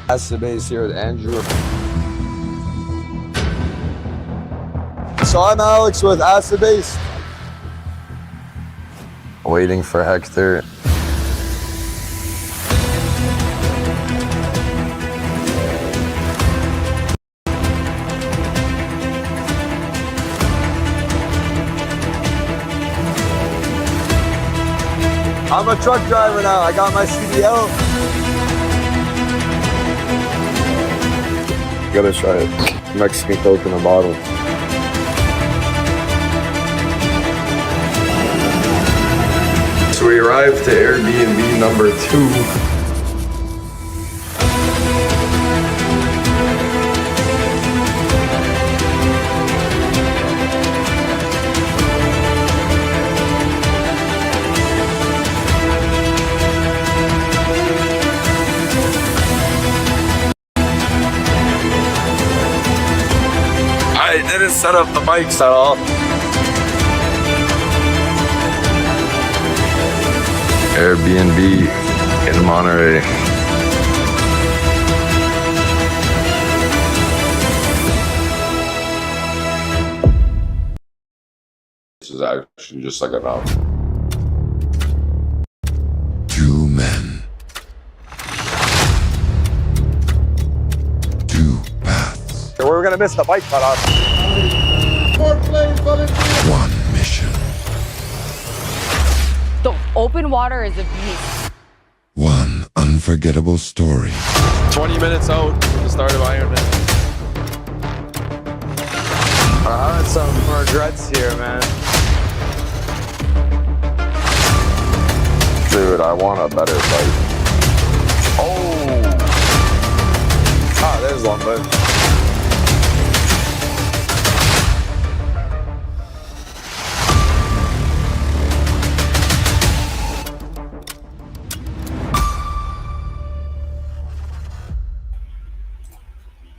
Acid Base here with Andrew. So I'm Alex with Acid Base. Waiting for Hector. I'm a truck driver now. I got my CDL. Gotta try it. Mexican Coke in a bottle. So we arrived to Airbnb number 2. I didn't set up the mics at all. Airbnb in Monterey. This is actually just like enough. 2 men. 2 paths. We're gonna miss the bike cutoff. 1 mission. The open water is a beast. 1 unforgettable story. 20 minutes out from the start of Ironman. I'm having some regrets here, man. Dude, I want a better bike. Oh! Ah, there's one, but...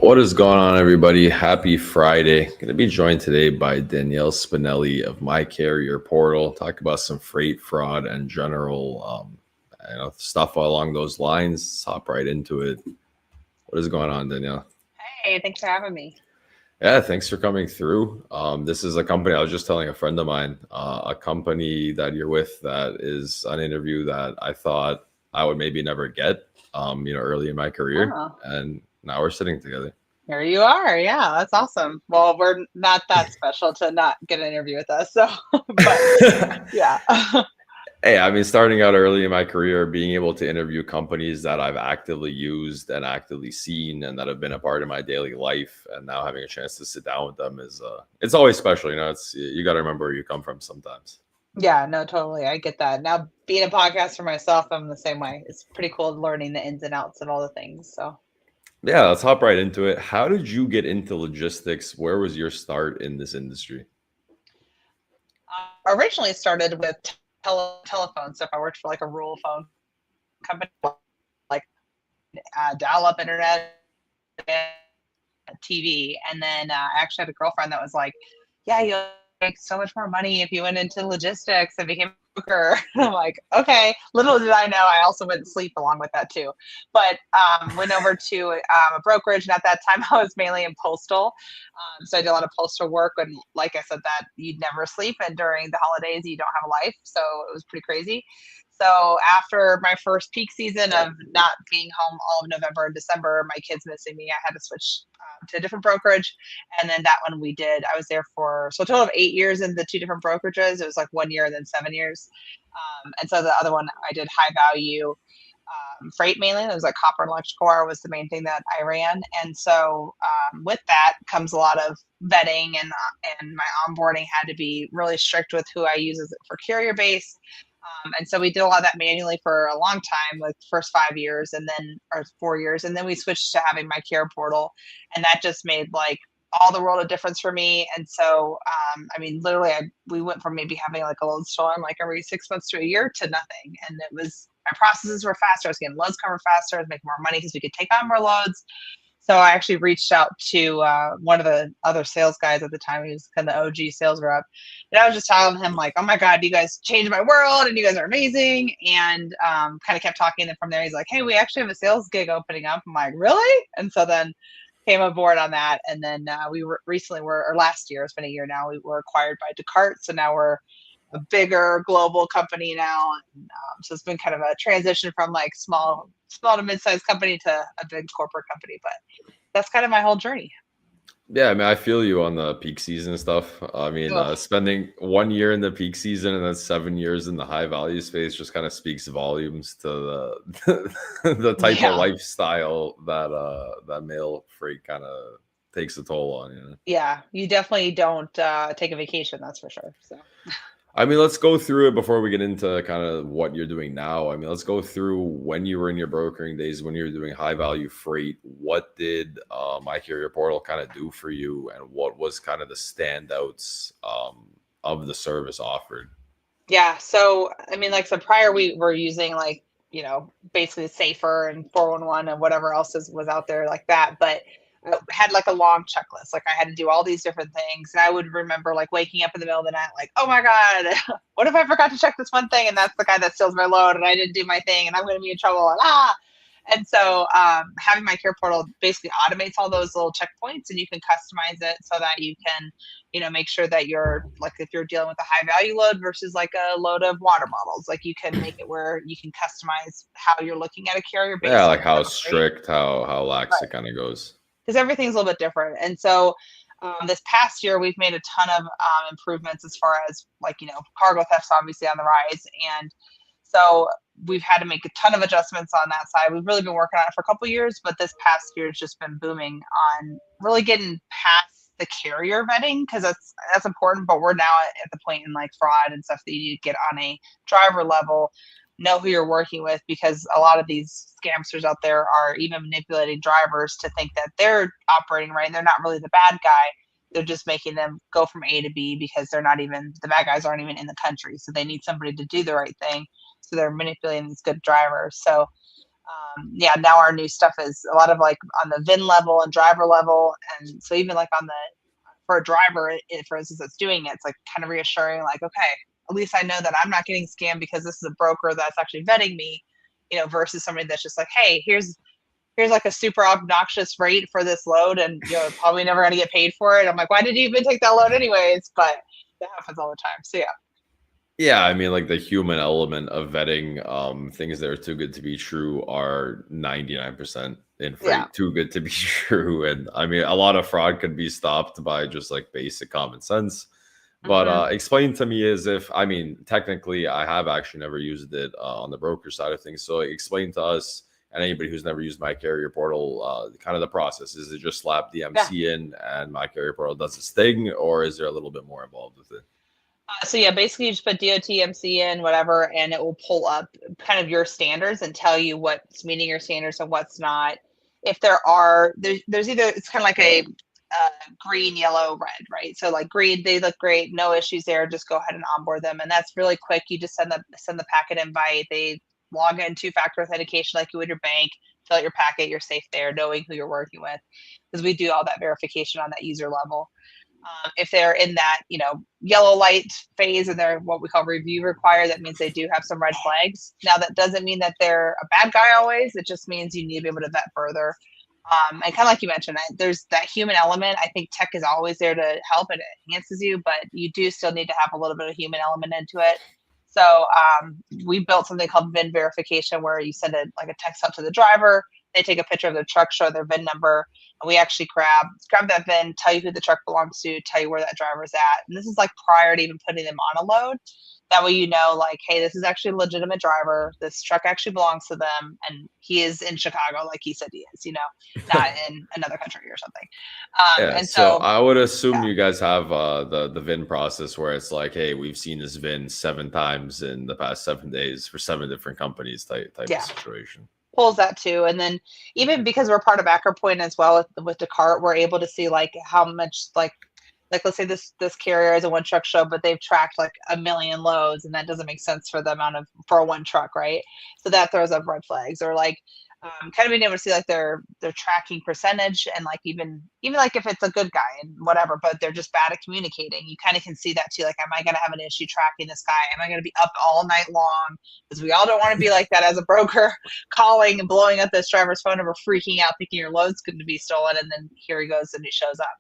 What is going on, everybody? Happy Friday. Going to be joined today by Danielle Spinelli of My Carrier Portal. Talk about some freight fraud and general stuff along those lines. Let's hop right into it. What is going on, Danielle? Hey, thanks for having me. Yeah, thanks for coming through. This is a company, I was just telling a friend of mine, a company that you're with that is an interview that I thought I would maybe never get, early in my career. And now we're sitting together. Here you are. Yeah, that's awesome. Well, we're not that special to not get an interview with us. So, but yeah. Hey, I mean, starting out early in my career, being able to interview companies that I've actively used and actively seen and that have been a part of my daily life, and now having a chance to sit down with them is, it's always special. You got to remember where you come from sometimes. Yeah, no, totally. I get that. Now, being a podcast for myself, I'm the same way. It's pretty cool learning the ins and outs of all the things. So. Yeah, let's hop right into it. How did you get into logistics? Where was your start in this industry? Originally started with telephone stuff. I worked for like a rural phone company, like dial-up internet, TV. And then I actually had a girlfriend that was like, yeah, you'll make so much more money if you went into logistics and became a broker. I'm like, okay. Little did I know, I also went to sleep along with that too. But went over to a brokerage, and at that time I was mainly in postal. So I did a lot of postal work, and like I said, that you'd never sleep, and during the holidays you don't have a life. So it was pretty crazy. So after my first peak season of not being home all of November and December, my kids missing me, I had to switch to a different brokerage. And then that one I was there for, so a total of 8 years in the 2 different brokerages. It was like 1 year and then 7 years. And so the other one I did high value freight mainly. It was like copper and electrical was the main thing that I ran. And so with that comes a lot of vetting, and my onboarding had to be really strict with who I use for carrier base. And so we did a lot of that manually for a long time, like first 5 years or 4 years. And then we switched to having my care portal. And that just made like all the world of difference for me. And so, literally we went from maybe having like a load storm like every 6 months to a year to nothing. And it was, my processes were faster. I was getting loads covered faster. I was making more money because we could take on more loads. So I actually reached out to one of the other sales guys at the time. He was kind of the OG sales rep. And I was just telling him like, oh my God, you guys changed my world and you guys are amazing. And kind of kept talking. And from there, he's like, hey, we actually have a sales gig opening up. I'm like, really? And so then came aboard on that. And then we were recently or last year, it's been a year now, we were acquired by Descartes. So now we're a bigger global company now. And, so it's been kind of a transition from like small to mid-sized company to a big corporate company. But that's kind of my whole journey. Yeah, I mean, I feel you on the peak season stuff. I mean, spending 1 year in the peak season and then 7 years in the high value space just kind of speaks volumes to the type of lifestyle that mail freight kind of takes a toll on you. Yeah, you definitely don't take a vacation, that's for sure. So. I mean, let's go through it before we get into kind of what you're doing now. I mean, let's go through when you were in your brokering days, when you were doing high value freight. What did My Carrier Portal kind of do for you, and what was kind of the standouts of the service offered? Yeah, so I mean, like, so prior we were using like, you know, basically Safer and 411 and whatever else was out there like that, but I had like a long checklist. Like I had to do all these different things. And I would remember like waking up in the middle of the night, like, oh my God, what if I forgot to check this one thing? And that's the guy that steals my load and I didn't do my thing and I'm going to be in trouble. And so having My Care Portal basically automates all those little checkpoints and you can customize it so that you can, you know, make sure that you're like, if you're dealing with a high value load versus like a load of water bottles, like you can make it where you can customize how you're looking at a carrier. Yeah, like how strict, how lax it kind of goes. Because everything's a little bit different. And so this past year, we've made a ton of improvements as far as like, you know, cargo theft's obviously on the rise. And so we've had to make a ton of adjustments on that side. We've really been working on it for a couple of years, but this past year has just been booming on really getting past the carrier vetting, because that's important. But we're now at the point in like fraud and stuff that you need to get on a driver level, know who you're working with, because a lot of these scamsters out there are even manipulating drivers to think that they're operating right and they're not really the bad guy. They're just making them go from A to B because they're not even, the bad guys aren't even in the country. So they need somebody to do the right thing. So they're manipulating these good drivers. So yeah, now our new stuff is a lot of like on the VIN level and driver level. And so even like on the, for a driver, for instance, that's doing it, it's like kind of reassuring, like, okay, at least I know that I'm not getting scammed because this is a broker that's actually vetting me, you know, versus somebody that's just like, hey, here's like a super obnoxious rate for this load and you're probably never going to get paid for it. I'm like, why did you even take that load anyways? But that happens all the time. So yeah. Yeah, I mean, like the human element of vetting things that are too good to be true are 99% in freight, too good to be true. And I mean, a lot of fraud could be stopped by just like basic common sense. But explain to me as if, I mean, technically I have actually never used it on the broker side of things. So explain to us and anybody who's never used My Carrier Portal, kind of the process. Is it just slap the MC in and My Carrier Portal does its thing, or is there a little bit more involved with it? So yeah, basically you just put DOT, MC in, whatever, and it will pull up kind of your standards and tell you what's meeting your standards and what's not. If there are, there's either, it's kind of like a green, yellow, red, right? So like green, they look great, no issues there, just go ahead and onboard them. And that's really quick. You just send the packet invite, they log in two-factor authentication like you would your bank, fill out your packet, you're safe there, knowing who you're working with, because we do all that verification on that user level. If they're in that, you know, yellow light phase and they're what we call review required, that means they do have some red flags. Now, that doesn't mean that they're a bad guy always. It just means you need to be able to vet further. And kind of like you mentioned, there's that human element. I think tech is always there to help and it enhances you, but you do still need to have a little bit of human element into it. So we built something called VIN verification, where you send a text out to the driver. They take a picture of their truck, show their VIN number, and we actually grab that VIN, tell you who the truck belongs to, tell you where that driver's at. And this is like prior to even putting them on a load. That way, you know, like, hey, this is actually a legitimate driver. This truck actually belongs to them, and he is in Chicago, like he said he is. You know, not in another country or something. And so I would assume you guys have the VIN process where it's like, hey, we've seen this VIN 7 times in the past 7 days for 7 different companies type of situation. Pulls that too. And then even because we're part of AcroPoint as well with Descartes, we're able to see like how much like let's say this carrier is a one truck show, but they've tracked like 1 million loads, and that doesn't make sense for the amount of for a one truck, right? So that throws up red flags. Or like kind of being able to see like their tracking percentage, and like even like if it's a good guy and whatever, but they're just bad at communicating, you kind of can see that too. Like, am I going to have an issue tracking this guy? Am I going to be up all night long? Because we all don't want to be like that as a broker, calling and blowing up this driver's phone number, freaking out, thinking your load's going to be stolen, and then here he goes and he shows up.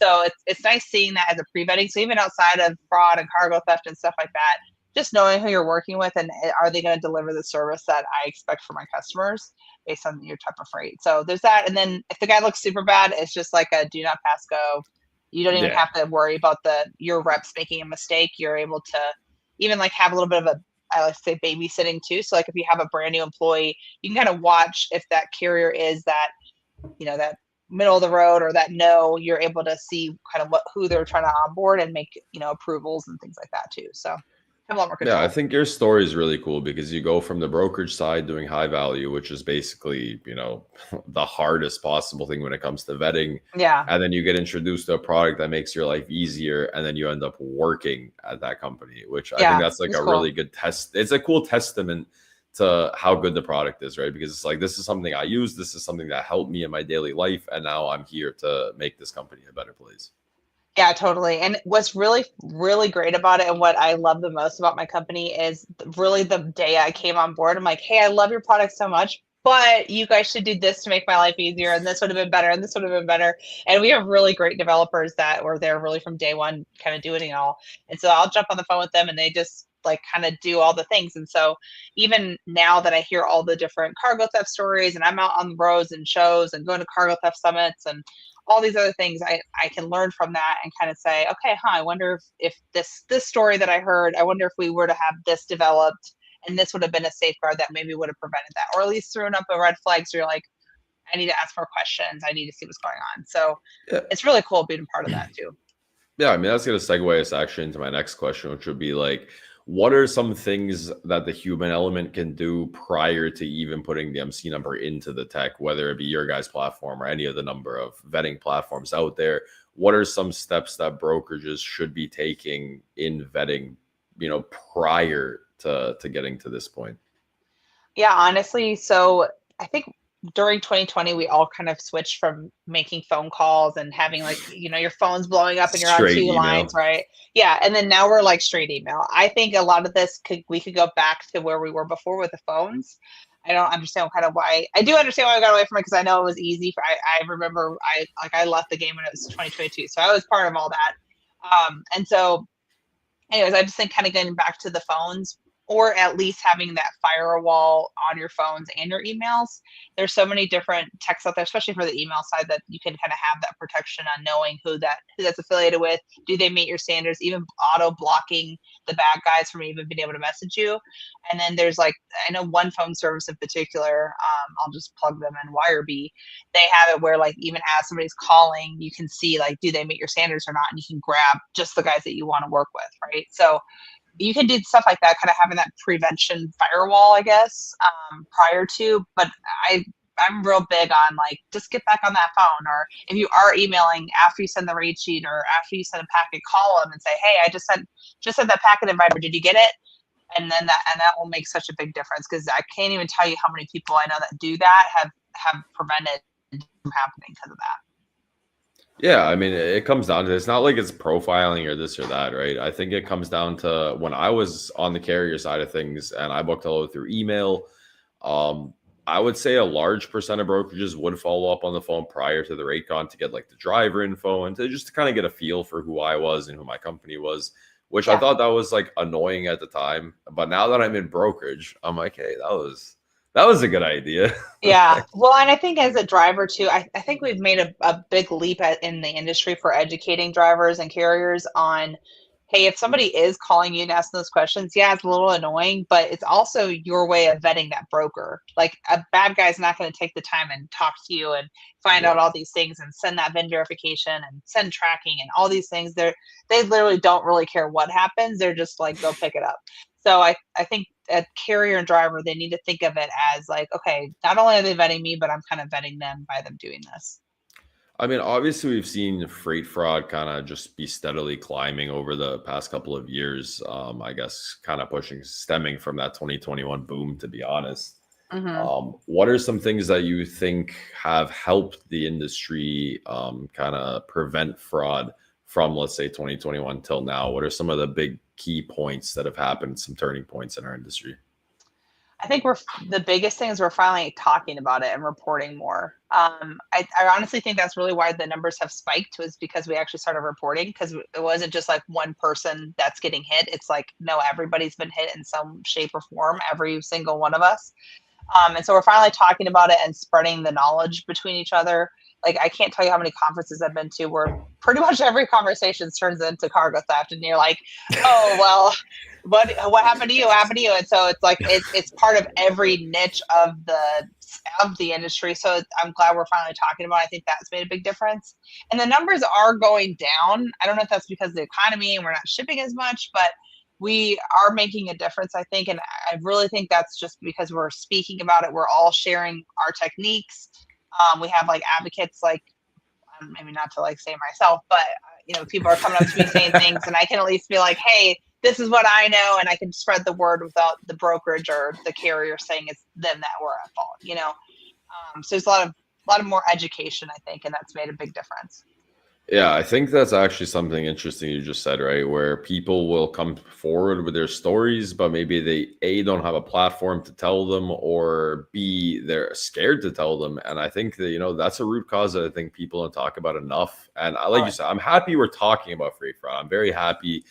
So it's nice seeing that as a pre-vetting. So even outside of fraud and cargo theft and stuff like that, just knowing who you're working with and are they going to deliver the service that I expect for my customers based on your type of freight. So there's that. And then if the guy looks super bad, it's just like a do not pass go. You don't even have to worry about your reps making a mistake. You're able to even like have a little bit of I like to say babysitting too. So like if you have a brand new employee, you can kind of watch if that carrier is that, that middle of the road or that you're able to see kind of who they're trying to onboard and make, approvals and things like that too. So have a lot more control. Yeah, I think your story is really cool because you go from the brokerage side doing high value, which is basically, the hardest possible thing when it comes to vetting. Yeah. And then you get introduced to a product that makes your life easier. And then you end up working at that company, which I think that's like a cool. Really good test. It's a cool testament to how good the product is, right? Because it's like, this is something I use. This is something that helped me in my daily life. And now I'm here to make this company a better place. Yeah, totally. And what's really, really great about it and what I love the most about my company is really the day I came on board, I'm like, hey, I love your product so much, but you guys should do this to make my life easier. And this would have been better. And this would have been better. And we have really great developers that were there really from day one, kind of doing it all. And so I'll jump on the phone with them and they just like kind of do all the things. And so even now that I hear all the different cargo theft stories and I'm out on the roads and shows and going to cargo theft summits and all these other things, I can learn from that and kind of say, okay, I wonder if this story that I heard, I wonder if we were to have this developed and this would have been a safeguard that maybe would have prevented that, or at least thrown up a red flag. So you're like, I need to ask more questions. I need to see what's going on. So It's really cool being part of that too. Yeah, I mean, that's going to segue us actually into my next question, which would be like, what are some things that the human element can do prior to even putting the MC number into the tech, whether it be your guys' platform or any of the number of vetting platforms out there? What are some steps that brokerages should be taking in vetting, prior to getting to this point? Yeah, honestly. So I think during 2020, we all kind of switched from making phone calls and having like, your phone's blowing up and you're Straight on two email. lines, right? Yeah. And then now we're like straight email. I think a lot of this we could go back to where we were before with the phones. I don't understand kind of why. I do understand why I got away from it because I know it was easy. I remember I left the game when it was 2022. So I was part of all that. And so anyways, I just think kind of getting back to the phones, or at least having that firewall on your phones and your emails. There's so many different texts out there, especially for the email side, that you can kind of have that protection on knowing who that's affiliated with. Do they meet your standards? Even auto blocking the bad guys from even being able to message you. And then there's like, I know one phone service in particular, I'll just plug them in, Wirebee. They have it where like even as somebody's calling, you can see like, do they meet your standards or not? And you can grab just the guys that you want to work with, right? So you can do stuff like that, kind of having that prevention firewall, I guess, prior to, but I'm real big on like, just get back on that phone. Or if you are emailing after you send the rate sheet or after you send a packet, call them and say, hey, I just sent that packet invite, did you get it? And then that will make such a big difference. Cause I can't even tell you how many people I know that do that have prevented from happening because of that. Yeah, I mean, it comes down to, it's not like it's profiling or this or that, right? I think it comes down to when I was on the carrier side of things and I booked a load through email, I would say a large percent of brokerages would follow up on the phone prior to the rate con to get like the driver info and to kind of get a feel for who I was and who my company was, which I thought that was like annoying at the time. But now that I'm in brokerage, I'm like, hey, that was a good idea. Yeah. Well, and I think as a driver too, I think we've made a big leap in the industry for educating drivers and carriers on, hey, if somebody is calling you and asking those questions, yeah, it's a little annoying, but it's also your way of vetting that broker. Like a bad guy's not going to take the time and talk to you and find out all these things and send that VIN verification and send tracking and all these things. They literally don't really care what happens. They're just like, go pick it up. So I think a carrier and driver, they need to think of it as like, okay, not only are they vetting me, but I'm kind of vetting them by them doing this. I mean, obviously, we've seen freight fraud kind of just be steadily climbing over the past couple of years. I guess kind of stemming from that 2021 boom, to be honest. What are some things that you think have helped the industry kind of prevent fraud from, let's say, 2021 till now? What are some of the big key points that have happened, some turning points in our industry? I think the biggest thing is we're finally talking about it and reporting more. I honestly think that's really why the numbers have spiked, was because we actually started reporting, because it wasn't just like one person that's getting hit. It's like, no, everybody's been hit in some shape or form, every single one of us. And so we're finally talking about it and spreading the knowledge between each other. Like, I can't tell you how many conferences I've been to where pretty much every conversation turns into cargo theft, and you're like, oh, well, what happened to you? What happened to you? And so it's like, it's part of every niche of the industry. So I'm glad we're finally talking about it. I think that's made a big difference. And the numbers are going down. I don't know if that's because of the economy and we're not shipping as much, but we are making a difference, I think. And I really think that's just because we're speaking about it. We're all sharing our techniques. We have like advocates, like, maybe not to like say myself, but people are coming up to me saying things, and I can at least be like, hey, this is what I know, and I can spread the word without the brokerage or the carrier saying it's them that were at fault. So there's a lot of more education, I think, and that's made a big difference. Yeah, I think that's actually something interesting you just said, right? Where people will come forward with their stories, but maybe they A, don't have a platform to tell them, or B, they're scared to tell them. And I think that, that's a root cause that I think people don't talk about enough. And like you said, I'm happy we're talking about freight fraud. I'm very happy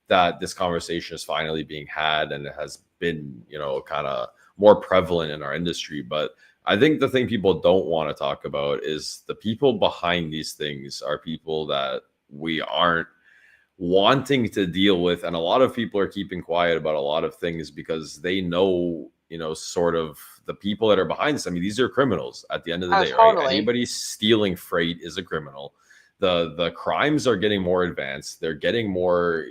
that this conversation is finally being had, and it has been, kind of more prevalent in our industry. But I think the thing people don't want to talk about is the people behind these things are people that we aren't wanting to deal with. And a lot of people are keeping quiet about a lot of things because they know, sort of the people that are behind this. I mean, these are criminals at the end of the day, totally. Right? Anybody stealing freight is a criminal. The crimes are getting more advanced. They're getting more,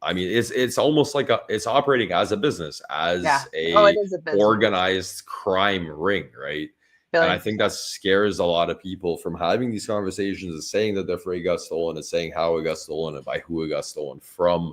it's almost like it's operating as a business, as it is a business. Organized crime ring, right? And I think that scares a lot of people from having these conversations and saying that their freight got stolen, and saying how it got stolen and by who it got stolen from,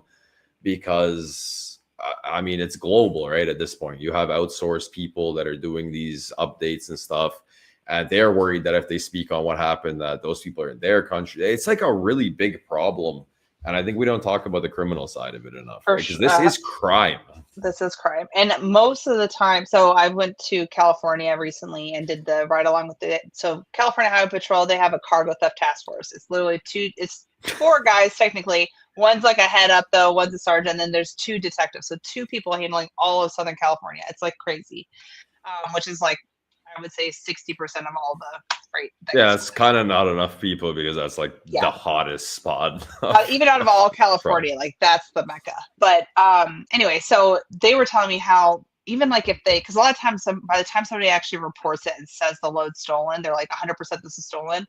because it's global, right? At this point, you have outsourced people that are doing these updates and stuff. And they're worried that if they speak on what happened, that those people are in their country. It's like a really big problem. And I think we don't talk about the criminal side of it enough, right? Because this is crime. This is crime. And most of the time, so I went to California recently and did the ride along with it. So California Highway Patrol, they have a cargo theft task force. It's literally it's 4 guys technically. One's like a head up though, one's a sergeant, and then there's 2 detectives. So 2 people handling all of Southern California. It's like crazy, which is like, I would say 60% of all the freight. Yeah, it's kind of not enough people, because that's like the hottest spot. Even out of all California, like that's the Mecca. But anyway, so they were telling me how, even like because a lot of times by the time somebody actually reports it and says the load's stolen, they're like 100% this is stolen.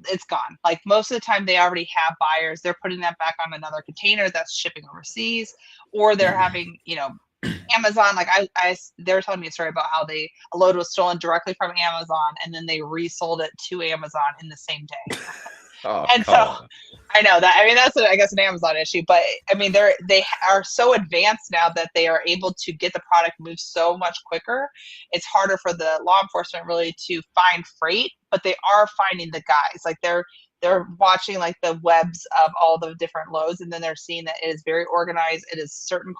It's gone. Like most of the time they already have buyers. They're putting that back on another container that's shipping overseas, or they're having, Amazon, like they were telling me a story about how a load was stolen directly from Amazon, and then they resold it to Amazon in the same day. And so I know that, that's I guess an Amazon issue, but they are so advanced now that they are able to get the product moved so much quicker. It's harder for the law enforcement really to find freight, but they are finding the guys. Like they're watching like the webs of all the different loads, and then they're seeing that it is very organized. It is certain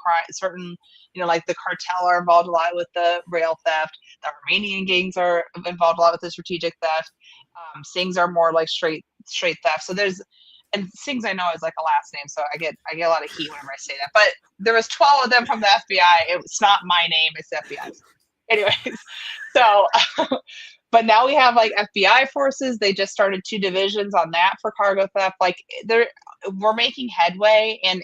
like the cartel are involved a lot with the rail theft. The Armenian gangs are involved a lot with the strategic theft. Sings are more like straight theft. So and Sings I know is like a last name, so I get a lot of heat whenever I say that. But there was 12 of them from the FBI. It's not my name, it's the FBI's. Anyways, so but now we have like FBI forces. They just started 2 divisions on that for cargo theft. Like we're making headway, and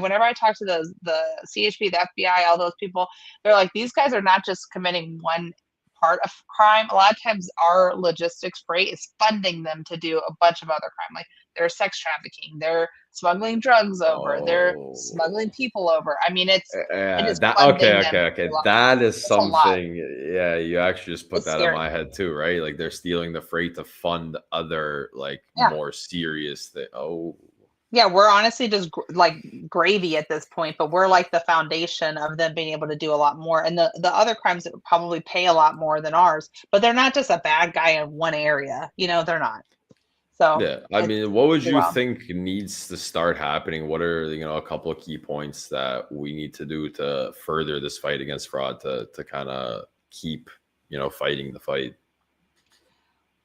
whenever I talk to the CHP, the FBI, all those people, they're like, these guys are not just committing one part of crime. A lot of times our logistics freight is funding them to do a bunch of other crime. Like they're sex trafficking, they're smuggling drugs over, they're smuggling people over. It's okay. That is something. Yeah, you actually just put that in my head too, right? Like they're stealing the freight to fund other more serious things. Yeah, we're honestly just like gravy at this point, but we're like the foundation of them being able to do a lot more. And the other crimes that would probably pay a lot more than ours, but they're not just a bad guy in one area. They're not. So Yeah, I mean, what would you wild. think needs to start happening? What are a couple of key points that we need to do to further this fight against fraud to kind of keep fighting the fight?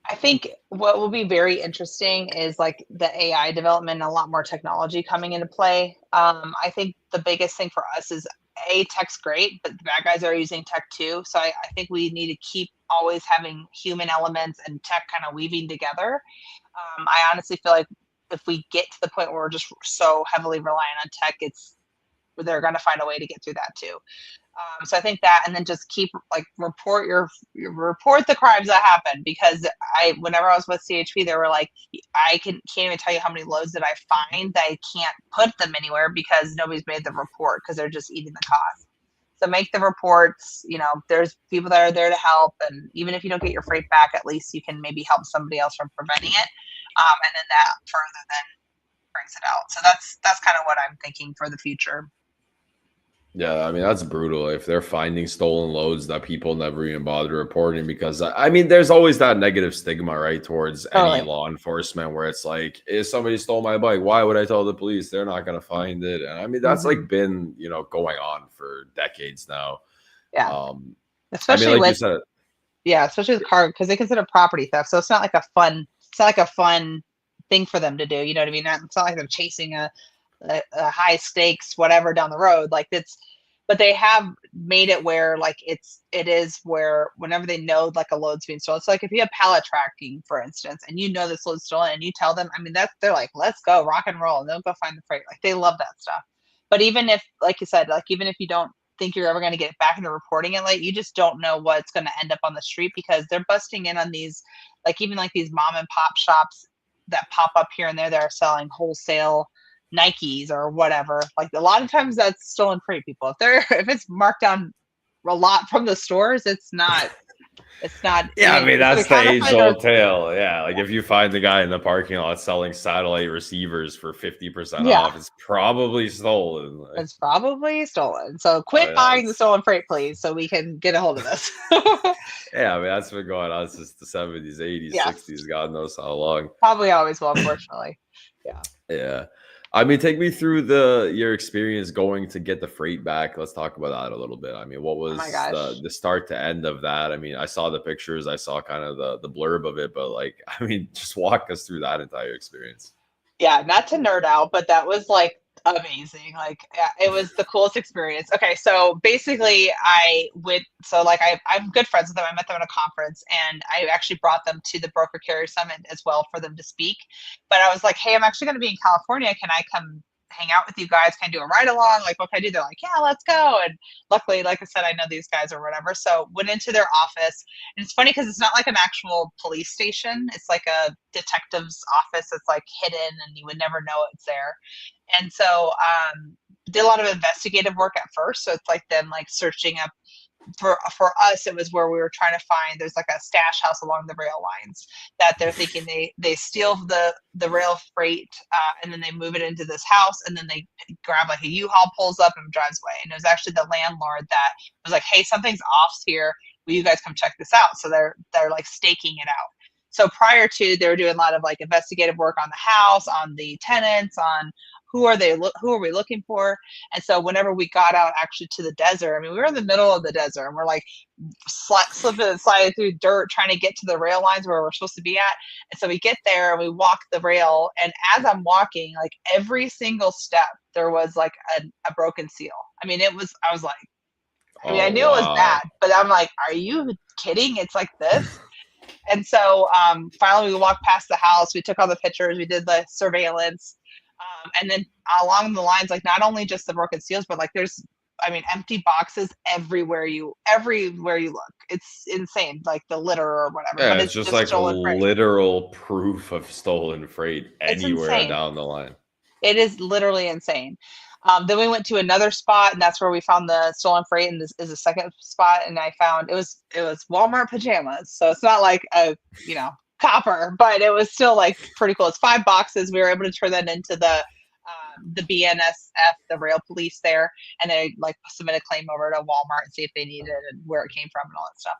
I think what will be very interesting is like the AI development and a lot more technology coming into play. I think the biggest thing for us is tech's great, but the bad guys are using tech too. So I think we need to keep always having human elements and tech kind of weaving together. I honestly feel like if we get to the point where we're just so heavily reliant on tech, they're going to find a way to get through that too. So I think that, and then just keep report the crimes that happen, because whenever I was with CHP, they were like, I can't even tell you how many loads that I find that I can't put them anywhere because nobody's made the report because they're just eating the cost. So make the reports. There's people that are there to help, and even if you don't get your freight back, at least you can maybe help somebody else from preventing it, and then that further then brings it out. So that's kind of what I'm thinking for the future. Yeah, I mean, that's brutal if they're finding stolen loads that people never even bother reporting, because I mean, there's always that negative stigma, right, towards any law enforcement, where it's like, if somebody stole my bike, why would I tell the police? They're not going to find it. And I mean, that's like been, going on for decades now. Yeah. Especially I mean, like you said, especially with car, because they consider property theft. So it's not like a fun thing for them to do. You know what I mean? It's not like they're chasing a high stakes whatever down the road, but they have made it where it is where whenever they know a load's being stolen. So if you have pallet tracking, for instance, and this load's stolen, and you tell them, I mean, they're like, let's go rock and roll, and they'll go find the freight. They love that stuff. But even if, like you said, even if you don't think you're ever going to get back into reporting it, you just don't know what's going to end up on the street, because they're busting in on these even these mom and pop shops that pop up here and there that are selling wholesale Nikes or whatever. A lot of times that's stolen freight, people. If it's marked down a lot from the stores, it's not. Yeah, I mean, that's the age-old tale. Yeah, if you find the guy in the parking lot selling satellite receivers for 50% off, it's probably stolen. It's probably stolen. So quit buying the stolen freight, please, so we can get a hold of this. Yeah, I mean, that's been going on since the 70s, 80s, 60s, God knows how long. Probably always will, unfortunately. Yeah. I mean, take me through your experience going to get the freight back. Let's talk about that a little bit. I mean, what was the start to end of that? I mean, I saw the pictures, I saw kind of the blurb of it, but I mean, just walk us through that entire experience. Yeah, not to nerd out, but that was amazing. It was the coolest experience. Okay, so basically I'm good friends with them. I met them at a conference, and I actually brought them to the Broker Carrier Summit as well for them to speak. But I was like, hey, I'm actually going to be in California. Can I come hang out with you guys? Can I do a ride along? What can I do? They're like, yeah, let's go. And luckily, like I said, I know these guys or whatever. So went into their office. And it's funny because it's not an actual police station. It's a detective's office. It's hidden, and you would never know it's there. And so did a lot of investigative work at first. So it's them searching up for us. It was where we were trying to find, there's a stash house along the rail lines that they're thinking they steal the rail freight, and then they move it into this house, and then they grab a U-Haul, pulls up, and drives away. And it was actually the landlord that was like, hey, something's off here. Will you guys come check this out? So they're staking it out. So prior to, they were doing a lot of investigative work on the house, on the tenants, on who are we looking for. And so whenever we got out actually to the desert, I mean, we were in the middle of the desert, and we're slipping and sliding through dirt trying to get to the rail lines where we're supposed to be at. And so we get there and we walk the rail, and as I'm walking, every single step there was a broken seal. I mean, I was like, I knew it was bad, but I'm like, are you kidding? It's like this. And so finally we walked past the house, we took all the pictures, we did the surveillance, and then along the lines, not only just the broken seals, but there's, empty boxes everywhere you look. It's insane, the litter or whatever. Yeah, but it's just literal proof of stolen freight anywhere down the line. It is literally insane. Then we went to another spot, and that's where we found the stolen freight, and this is a second spot, and I found it was Walmart pajamas. So it's not a copper, but it was still pretty cool. It's 5 boxes. We were able to turn that into the the BNSF, the rail police there, and they like submit a claim over to Walmart and see if they need it and where it came from and all that stuff.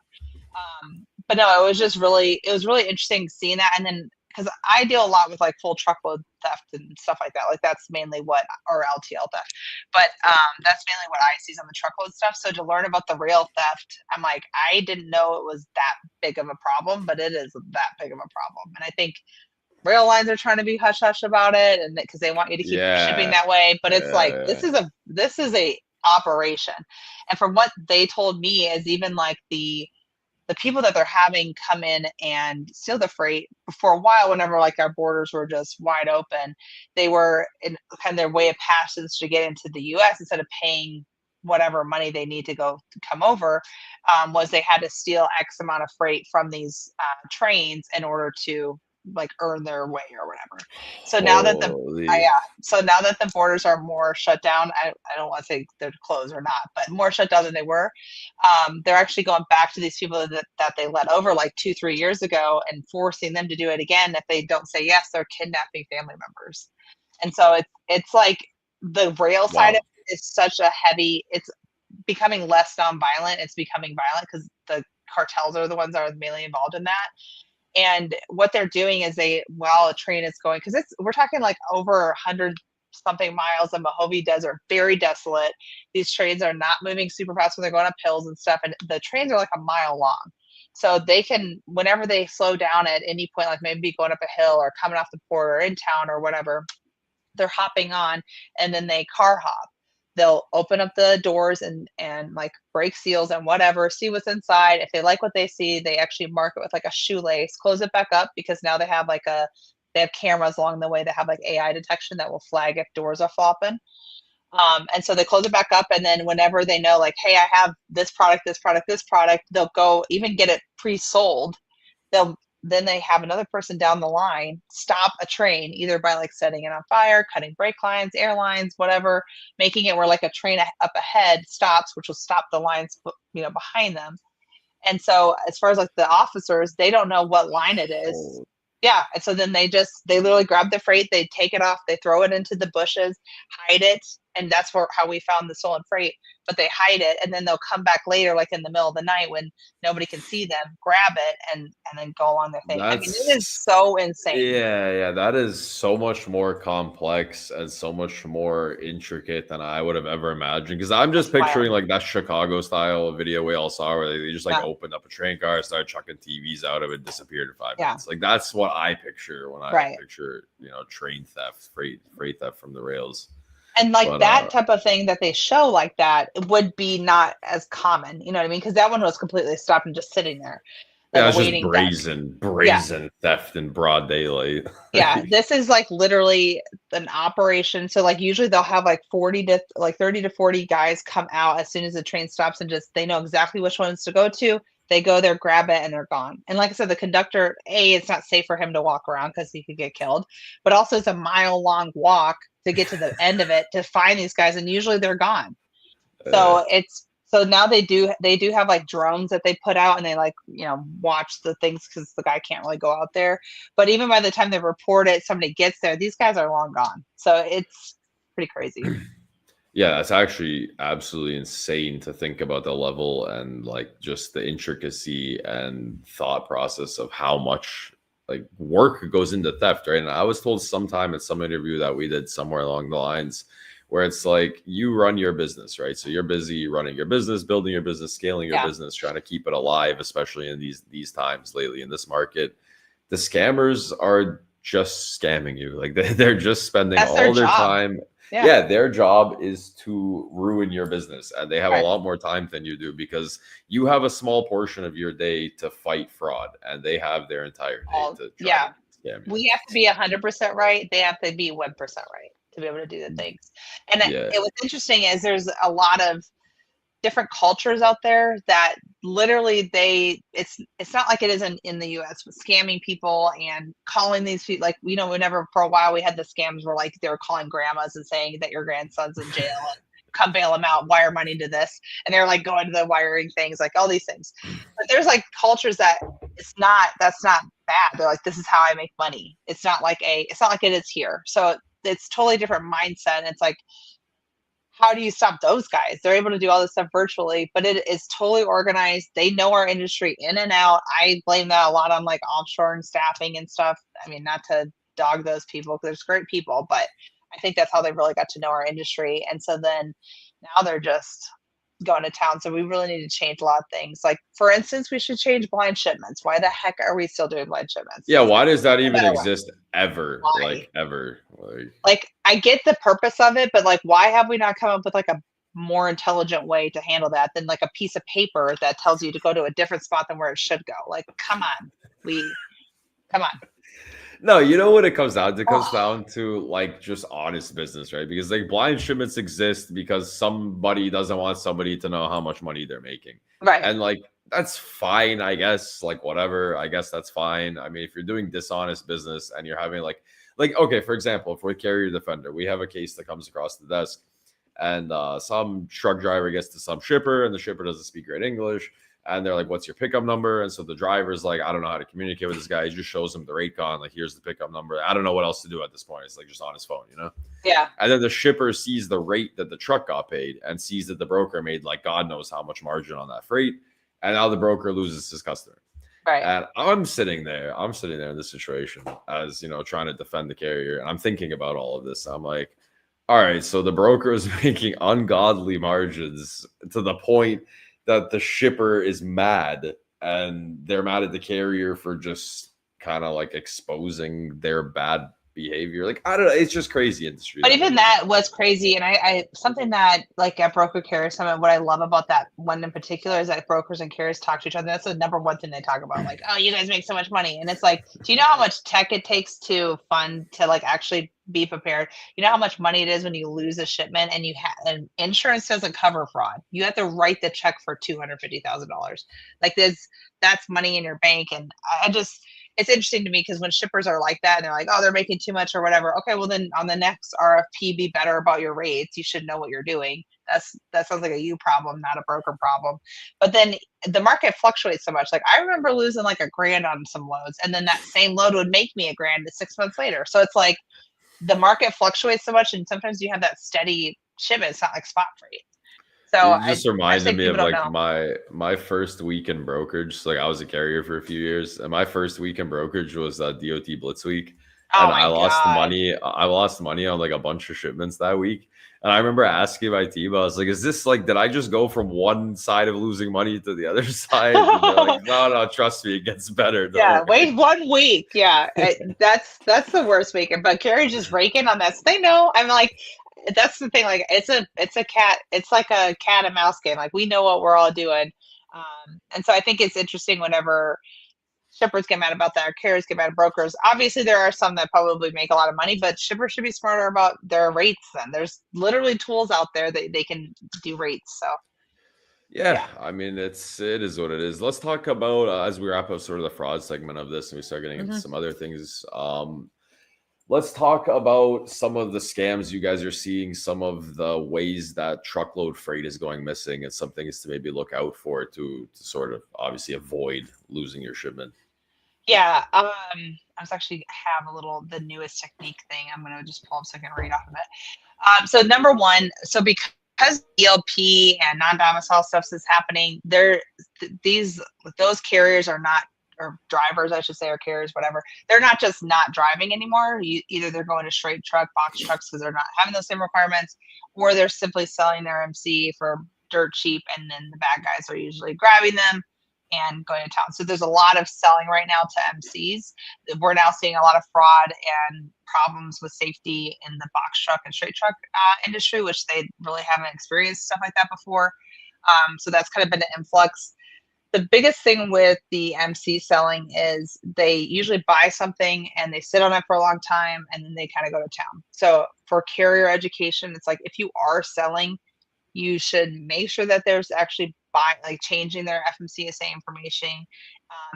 But no, it was really interesting seeing that. And then because I deal a lot with like full truckload theft and stuff like that. Like that's mainly what, or LTL theft, but that's mainly what I see on the truckload stuff. So to learn about the rail theft, I'm like, I didn't know it was that big of a problem, but it is that big of a problem. And I think rail lines are trying to be hush hush about it, and because they want you to keep shipping that way. But it's like this is a operation, and from what they told me is even like the people that they're having come in and steal the freight for a while, whenever like our borders were just wide open, they were in kind of their way of passage to get into the U.S. instead of paying whatever money they need to go to come over, was they had to steal X amount of freight from these trains in order to like earn their way or whatever. So now that the borders are more shut down, I don't want to say they're closed or not, but more shut down than they were. They're actually going back to these people that they let over like 2-3 years ago and forcing them to do it again. If they don't say yes, they're kidnapping family members. And so it's like the rail side of it is such a heavy. It's becoming less nonviolent. It's becoming violent because the cartels are the ones that are mainly involved in that. And what they're doing is while a train is going, because we're talking like over 100 something miles of Mojave Desert, very desolate. These trains are not moving super fast when they're going up hills and stuff. And the trains are like a mile long. So they can, whenever they slow down at any point, like maybe going up a hill or coming off the port or in town or whatever, they're hopping on and then they car hop. They'll open up the doors and like break seals and whatever, see what's inside. If they like what they see, they actually mark it with like a shoelace, close it back up, because now they have they have cameras along the way that have like AI detection that will flag if doors are flopping. And so they close it back up, and then whenever they know like, hey, I have this product, they'll go even get it pre-sold. Then they have another person down the line stop a train, either by like setting it on fire, cutting brake lines, airlines, whatever, making it where like a train up ahead stops, which will stop the lines, behind them. And so as far as like the officers, they don't know what line it is. Yeah. And so then they literally grab the freight, they take it off, they throw it into the bushes, hide it. And that's how we found the stolen freight, but they hide it. And then they'll come back later, like in the middle of the night when nobody can see them, grab it and then go along their thing. I mean, it is so insane. Yeah. That is so much more complex and so much more intricate than I would have ever imagined. Because I'm just picturing like that Chicago style video we all saw where they just like opened up a train car, started chucking TVs out of it, disappeared in 5 minutes. Like that's what I picture when I picture, train theft, freight theft from the rails. And like that type of thing that they show like that would be not as common, you know what I mean? Because that one was completely stopped and just sitting there. Yeah, it's just brazen theft in broad daylight. Yeah, this is like literally an operation. So like usually they'll have like 30 to 40 guys come out as soon as the train stops, and just they know exactly which ones to go to. They go there, grab it, and they're gone. And like I said, the conductor, it's not safe for him to walk around because he could get killed, but also it's a mile-long walk to get to the end of it to find these guys, and usually they're gone. So now they do have like drones that they put out, and they like watch the things because the guy can't really go out there. But even by the time they report it, somebody gets there, these guys are long gone. So it's pretty crazy. Yeah, it's actually absolutely insane to think about the level and like just the intricacy and thought process of how much like work goes into theft, right? And I was told sometime in some interview that we did somewhere along the lines where it's like you run your business, right? So you're busy running your business, building your business, scaling your business, trying to keep it alive, especially in these times lately in this market. The scammers are just scamming you. Like they're just spending all their time. Yeah, their job is to ruin your business, and they have a lot more time than you do because you have a small portion of your day to fight fraud, and they have their entire day to try to scam you. We have to be 100% right. They have to be 1% right to be able to do the things. And what's interesting is there's a lot of different cultures out there that literally it's not like it is in the US with scamming people and calling these people like whenever for a while we had the scams where like they were calling grandmas and saying that your grandson's in jail and come bail him out, wire money to this, and they're like going to the wiring things, like all these things. But there's like cultures that that's not bad. They're like, this is how I make money. It's not like it is here. So it's totally different mindset. And it's like, how do you stop those guys? They're able to do all this stuff virtually, but it is totally organized. They know our industry in and out. I blame that a lot on like offshore and staffing and stuff. I mean, not to dog those people, because there's great people, but I think that's how they really got to know our industry. And so then now they're just going to town. So we really need to change a lot of things. Like, for instance, we should change blind shipments. Why the heck are we still doing blind shipments? Yeah, why does that No even matter what. exist ever? Why? Like ever? Like, I get the purpose of it, but like, why have we not come up with like a more intelligent way to handle that than like a piece of paper that tells you to go to a different spot than where it should go? Like, come on. Come on. No, you know what it comes down to? It comes down to like just honest business, right? Because like blind shipments exist because somebody doesn't want somebody to know how much money they're making. Right. And like that's fine, I guess. Like whatever, I guess that's fine. I mean, if you're doing dishonest business and you're having like okay, for example, if we're Carrier Defender, we have a case that comes across the desk, and some truck driver gets to some shipper, and the shipper doesn't speak great English. And they're like, what's your pickup number? And so the driver's like, I don't know how to communicate with this guy. He just shows him the rate con, like, here's the pickup number. I don't know what else to do at this point. It's like just on his phone, you know? Yeah. And then the shipper sees the rate that the truck got paid and sees that the broker made like God knows how much margin on that freight. And now the broker loses his customer. Right. And I'm sitting there in this situation as, you know, trying to defend the carrier. And I'm thinking about all of this. I'm like, all right, so the broker is making ungodly margins to the point that the shipper is mad, and they're mad at the carrier for just kind of like exposing their bad behavior. Like, I don't know, it's just crazy industry. But even that was crazy. And I something that like at Broker Carrier Summit, what I love about that one in particular is that brokers and carriers talk to each other. That's the number one thing they talk about. Like, oh, you guys make so much money. And it's like, do you know how much tech it takes to fund to like actually be prepared? You know how much money it is when you lose a shipment and you have, and insurance doesn't cover fraud. You have to write the check for $250,000. Like that's money in your bank. And I just, it's interesting to me because when shippers are like that and they're like, oh, they're making too much or whatever. Okay, well then on the next RFP, be better about your rates. You should know what you're doing. That sounds like a you problem, not a broker problem. But then the market fluctuates so much. Like I remember losing like $1,000 on some loads, and then that same load would make me $1,000 6 months later. So it's like the market fluctuates so much, and sometimes you have that steady shipment. It's not like spot freight. So it just reminded me of like know. my first week in brokerage. So, like I was a carrier for a few years, and my first week in brokerage was DOT Blitz week, and I lost money. I lost money on like a bunch of shipments that week. And I remember asking my team, I was like, "Is this like? Did I just go from one side of losing money to the other side?" And they're like, "No, trust me, it gets better." Yeah, wait 1 week. Yeah, that's the worst week. But Carrie's just raking on that. So they know. I'm like, that's the thing. Like it's a cat. It's like a cat and mouse game. Like we know what we're all doing. And so I think it's interesting whenever shippers get mad about that or carriers get mad at brokers. Obviously, there are some that probably make a lot of money, but shippers should be smarter about their rates. Then there's literally tools out there that they can do rates. So. Yeah, I mean, it is what it is. Let's talk about as we wrap up sort of the fraud segment of this and we start getting into some other things. Let's talk about some of the scams you guys are seeing, some of the ways that truckload freight is going missing, and some things to maybe look out for to sort of obviously avoid losing your shipment. Yeah, I was actually have the newest technique thing. I'm gonna just pull up so I can read off of it. So number one, so because ELP and non-domicile stuff is happening, those carriers are not, or drivers, I should say, or carriers, whatever. They're not just not driving anymore. Either they're going to straight truck, box trucks because they're not having those same requirements, or they're simply selling their MC for dirt cheap, and then the bad guys are usually grabbing them and going to town. So there's a lot of selling right now to MCs. We're now seeing a lot of fraud and problems with safety in the box truck and straight truck industry, which they really haven't experienced stuff like that before. So that's kind of been an influx. The biggest thing with the MC selling is they usually buy something and they sit on it for a long time and then they kind of go to town. So for carrier education, it's like if you are selling, you should make sure that there's actually changing their FMCSA information.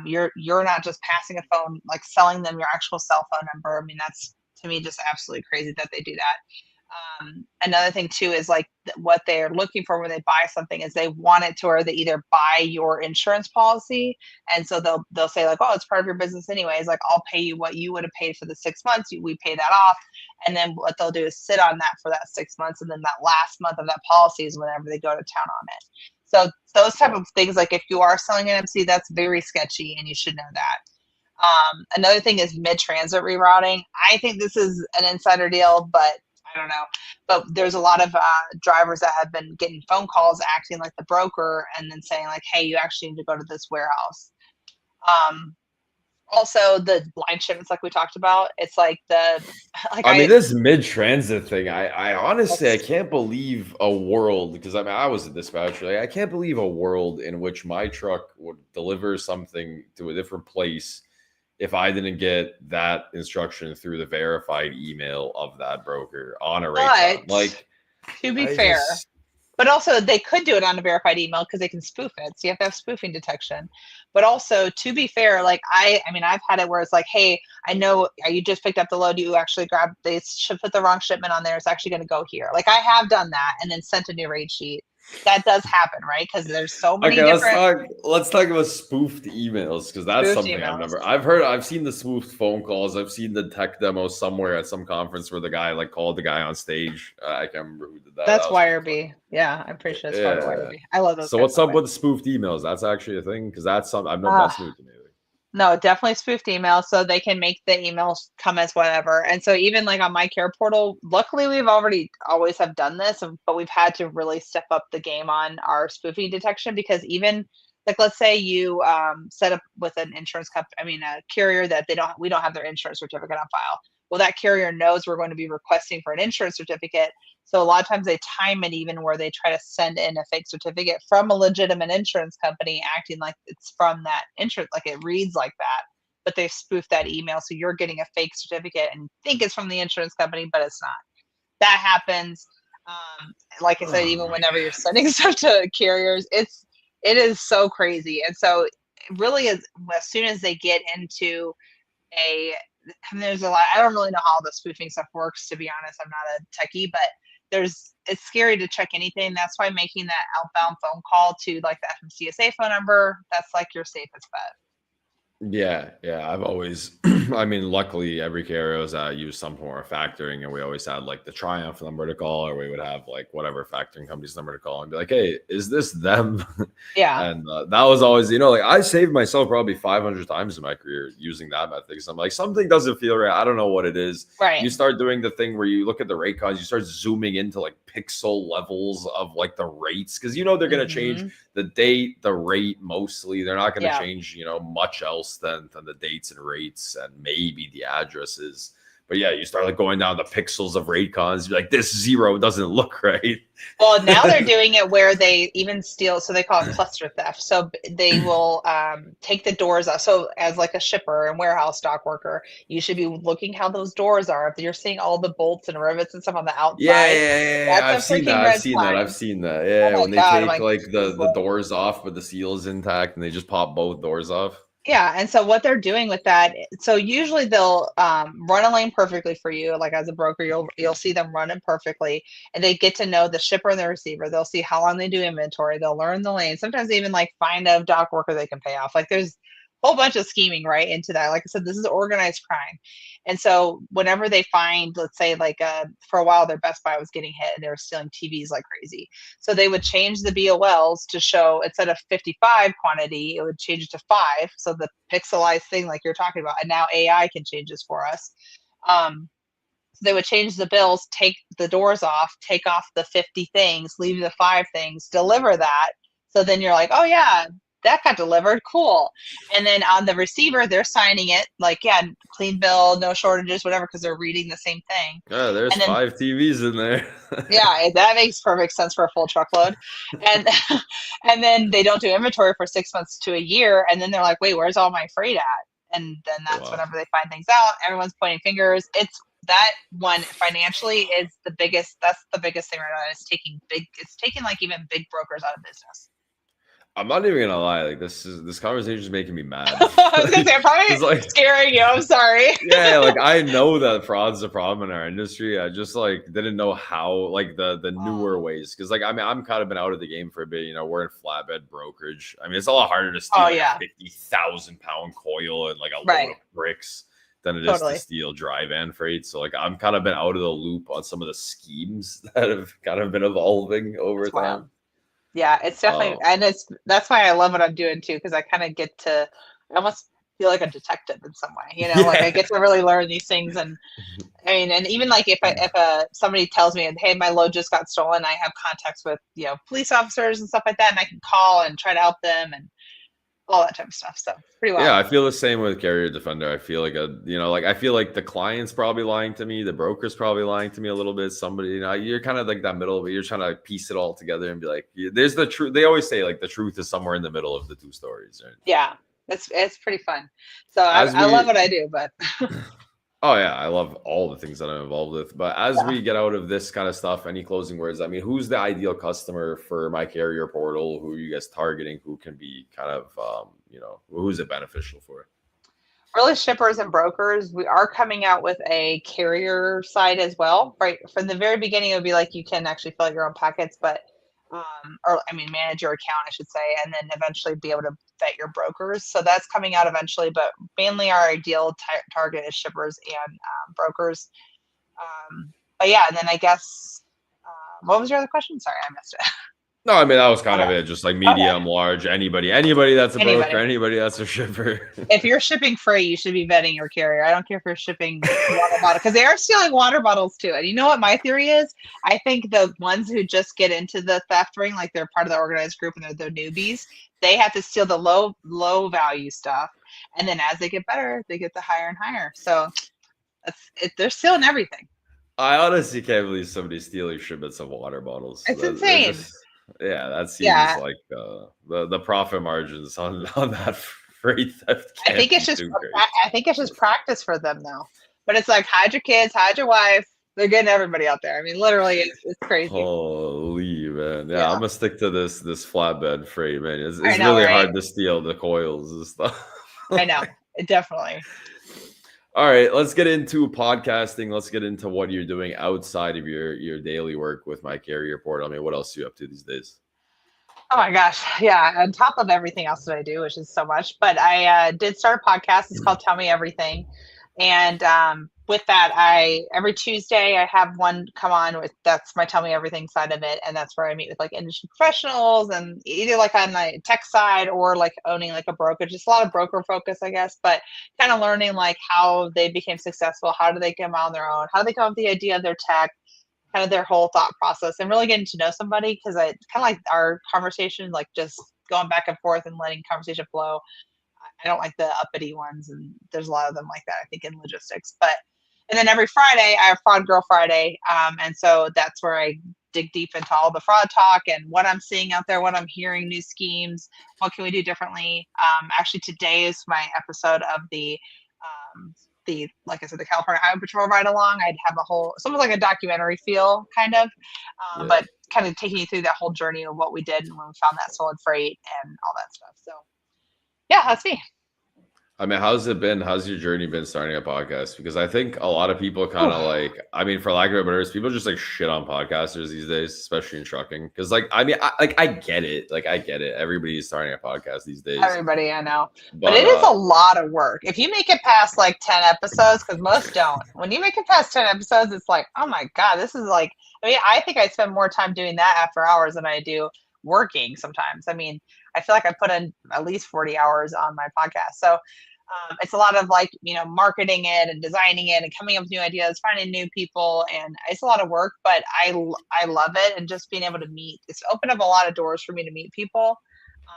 You're not just passing a phone, like selling them your actual cell phone number. I mean, that's to me just absolutely crazy that they do that. Another thing too is like what they're looking for when they buy something is they want it to where they either buy your insurance policy, and so they'll say like, oh, it's part of your business anyways, like I'll pay you what you would have paid for the 6 months, we pay that off, and then what they'll do is sit on that for that 6 months, and then that last month of that policy is whenever they go to town on it. So those type of things, like if you are selling an MC, that's very sketchy, and you should know that. Another thing is mid-transit rerouting. I think this is an insider deal, but I don't know. But there's a lot of drivers that have been getting phone calls acting like the broker and then saying like, hey, you actually need to go to this warehouse. Also, the blind shipments, like we talked about, it's like I mean, this mid-transit thing, I honestly, I can't believe a world, because I mean, I was a dispatcher. Like, I can't believe a world in which my truck would deliver something to a different place if I didn't get that instruction through the verified email of that broker on a rate. Like, to be fair, but also they could do it on a verified email because they can spoof it. So you have to have spoofing detection. But also, to be fair, like I mean, I've had it where it's like, hey, I know you just picked up the load. You actually grabbed, they should put the wrong shipment on there. It's actually going to go here. Like I have done that and then sent a new rate sheet. That does happen, right? Because there's so many different. Let's talk about spoofed emails, because that's something I've seen the spoofed phone calls. I've seen the tech demo somewhere at some conference where the guy like called the guy on stage. I can't remember who did that. That's Wirebee. Yeah, I'm pretty sure it's Wirebee. I love those. So what's up with spoofed emails? That's actually a thing, because that's something I've never that's new to me. No, definitely spoofed emails, so they can make the emails come as whatever. And so even like on my care portal, luckily we've always have done this, but we've had to really step up the game on our spoofing detection, because even like let's say you set up with an insurance company, a carrier that we don't have their insurance certificate on file. Well, that carrier knows we're going to be requesting for an insurance certificate. So a lot of times they time it even where they try to send in a fake certificate from a legitimate insurance company acting like it's from that insurance, like it reads like that, but they spoof that email. So you're getting a fake certificate and think it's from the insurance company, but it's not. That happens. Like I said, even whenever you're sending stuff to carriers, it is so crazy. And so it really is, as soon as they get into and there's a lot, I don't really know how the spoofing stuff works, to be honest. I'm not a techie, but it's scary to check anything. That's why making that outbound phone call to like the FMCSA phone number, that's like your safest bet. Yeah. I've always, luckily every carrier has used some form of factoring, and we always had like the Triumph number to call, or we would have like whatever factoring company's number to call and be like, hey, is this them? Yeah. And that was always, like I saved myself probably 500 times in my career using that method, because I'm like, something doesn't feel right. I don't know what it is. Right. You start doing the thing where you look at the rate cards, you start zooming into like pixel levels of like the rates, because they're going to change the date, the rate mostly. They're not going to change, much else than the dates and rates and maybe the addresses. But yeah, you start like going down the pixels of rate cons. You're like, this 0 doesn't look right. Well, now they're doing it where they even steal. So they call it cluster theft. So they will take the doors off. So as like a shipper and warehouse stock worker, you should be looking how those doors are. If you're seeing all the bolts and rivets and stuff on the outside. Yeah. I've seen that. Yeah, when they take like the doors off, but the seal is intact, and they just pop both doors off. Yeah, and so what they're doing with that, so usually they'll run a lane perfectly for you. Like as a broker, you'll see them run it perfectly, and they get to know the shipper and the receiver. They'll see how long they do inventory. They'll learn the lane. Sometimes they even like find a dock worker they can pay off. Like there's a whole bunch of scheming right into that. Like I said, this is organized crime. And so whenever they find, let's say like for a while their Best Buy was getting hit and they were stealing TVs like crazy. So they would change the BOLs to show, instead of 55 quantity, it would change it to 5. So the pixelized thing like you're talking about, and now AI can change this for us. So they would change the bills, take the doors off, take off the 50 things, leave the 5 things, deliver that. So then you're like, oh yeah, that got delivered, cool. And then on the receiver, they're signing it like, yeah, clean bill, no shortages, whatever, because they're reading the same thing. Yeah, there's 5 TVs in there. Yeah, that makes perfect sense for a full truckload. And then they don't do inventory for 6 months to a year, and then they're like, wait, where's all my freight at? And then that's whenever they find things out. Everyone's pointing fingers. It's that one financially is the biggest. That's the biggest thing right now. It's taking like even big brokers out of business. I'm not even gonna lie. Like this conversation is making me mad. I was gonna say, I'm probably It's like, scaring you. I'm sorry. yeah, like I know that fraud's a problem in our industry. I just like didn't know how like the newer ways, because like I mean I'm kind of been out of the game for a bit. You know, we're in flatbed brokerage. I mean it's a lot harder to steal like a 50,000 pound coil and like a load of bricks than it is to steal dry van freight. So like I'm kind of been out of the loop on some of the schemes that have kind of been evolving over time. Yeah, it's definitely, and that's why I love what I'm doing too, because I kind of get to, I almost feel like a detective in some way, you know, like I get to really learn these things. And I mean, and even like if somebody tells me, hey, my load just got stolen, I have contacts with, you know, police officers and stuff like that, and I can call and try to help them and all that type of stuff. So pretty well. Yeah, I feel the same with Carrier Defender. I feel like I feel like the client's probably lying to me, the broker's probably lying to me a little bit. Somebody, you know, you're kind of like that middle, but you're trying to piece it all together and be like, there's the truth. They always say like the truth is somewhere in the middle of the two stories. Right? Yeah, it's pretty fun. So I love what I do, but. Oh yeah, I love all the things that I'm involved with. But as we get out of this kind of stuff, any closing words? I mean, who's the ideal customer for my carrier portal? Who are you guys targeting? Who can be kind of, you know, who's it beneficial for? Really, shippers and brokers. We are coming out with a carrier side as well. Right from the very beginning, it would be like you can actually fill out your own packets, but manage your account, I should say, and then eventually be able to vet your brokers. So that's coming out eventually, but mainly our ideal target is shippers and brokers. But yeah, and then I guess, what was your other question? Sorry, I missed it. No, I mean, that was kind of it. Just like medium, large, anybody that's a broker, anybody that's a shipper. If you're shipping freight, you should be vetting your carrier. I don't care if you're shipping water bottles, because they are stealing water bottles too. And you know what my theory is? I think the ones who just get into the theft ring, like they're part of the organized group and they're newbies, they have to steal the low value stuff. And then as they get better, they get the higher and higher. So they're stealing everything. I honestly can't believe somebody's stealing shipments of water bottles. It's insane. Yeah, that seems like the profit margins on that freight theft. I think it's just practice for them though. But it's like hide your kids, hide your wife. They're getting everybody out there. I mean, literally, it's crazy. Holy man, yeah. I'm gonna stick to this flatbed freight, man. It's really hard to steal the coils and stuff. I know, definitely. All right, let's get into podcasting. Let's get into what you're doing outside of your daily work with my carrier portal. I mean, what else are you up to these days? Oh my gosh. Yeah. On top of everything else that I do, which is so much, but I did start a podcast. It's called Tell Me Everything. And with that, every Tuesday I have one come on with, that's my Tell Me Everything side of it. And that's where I meet with like industry professionals and either like on the tech side or like owning like a brokerage. Just a lot of broker focus, I guess, but kind of learning like how they became successful. How do they come on their own? How do they come up with the idea of their tech? Kind of their whole thought process, and really getting to know somebody, because I kind of like our conversation, like just going back and forth and letting conversation flow. I don't like the uppity ones, and there's a lot of them like that, I think, in logistics. And then every Friday I have Fraud Girl Friday, and so that's where I dig deep into all the fraud talk and what I'm seeing out there, what I'm hearing, new schemes, what can we do differently. Actually, today is my episode of the like I said, the California Highway Patrol ride along. I'd have it's almost like a documentary feel, kind of, but kind of taking you through that whole journey of what we did and when we found that stolen freight and all that stuff. So, yeah, that's me. I mean, how's it been? How's your journey been starting a podcast? Because I think a lot of people kind of like, I mean, for lack of a better words, people just like shit on podcasters these days, especially in trucking. Because like, I mean, I get it. Like, I get it. Everybody's starting a podcast these days. Everybody, I know. But it is a lot of work. If you make it past like 10 episodes, because most don't, when you make it past 10 episodes, it's like, oh my God, this is like, I mean, I think I spend more time doing that after hours than I do working sometimes. I mean, I feel like I put in at least 40 hours on my podcast. So it's a lot of like, you know, marketing it and designing it and coming up with new ideas, finding new people. And it's a lot of work, but I love it. And just being able to it's opened up a lot of doors for me to meet people.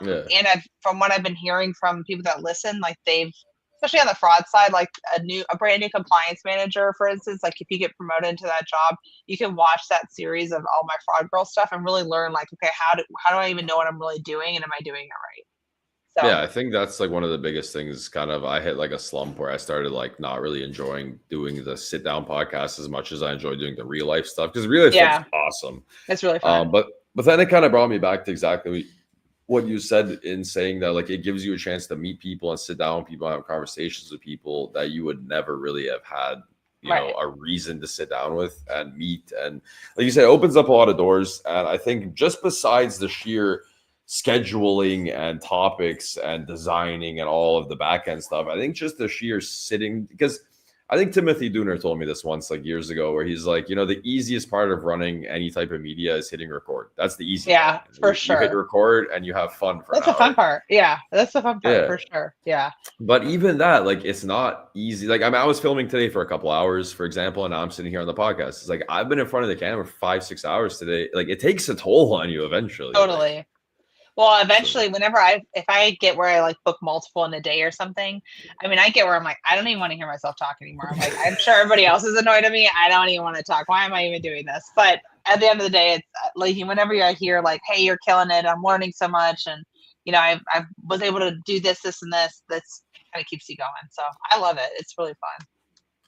And from what I've been hearing from people that listen, like especially on the fraud side, like a brand new compliance manager, for instance, like if you get promoted into that job, you can watch that series of all my Fraud Girl stuff and really learn like, okay, how do I even know what I'm really doing? And am I doing it right? So. Yeah, I think that's like one of the biggest things. Kind of, I hit like a slump where I started like not really enjoying doing the sit down podcast as much as I enjoy doing the real life stuff, because real life stuff is awesome. It's really fun. But then it kind of brought me back to exactly what you said in saying that, like, it gives you a chance to meet people and sit down with people and have conversations with people that you would never really have had, you know, a reason to sit down with and meet. And like you said, it opens up a lot of doors. And I think just besides the sheer scheduling and topics and designing and all of the back end stuff, I think just the sheer sitting, because I think Timothy Dooner told me this once, like years ago, where he's like, you know, the easiest part of running any type of media is hitting record. That's the easy part. For sure. You hit record and you have fun for That's an the fun hour. part. Yeah, that's the fun part for sure. Yeah. But even that, like, it's not easy. Like, I mean, I was filming today for a couple hours, for example, and now I'm sitting here on the podcast. It's like I've been in front of the camera for 5-6 hours today. Like, it takes a toll on you eventually. Totally. Like, well, eventually, if I get where I like book multiple in a day or something, I mean, I get where I'm like, I don't even want to hear myself talk anymore. I'm like, I'm sure everybody else is annoyed at me. I don't even want to talk. Why am I even doing this? But at the end of the day, it's like whenever I hear like, hey, you're killing it. I'm learning so much. And, you know, I was able to do this, and this. That's kind of keeps you going. So I love it. It's really fun.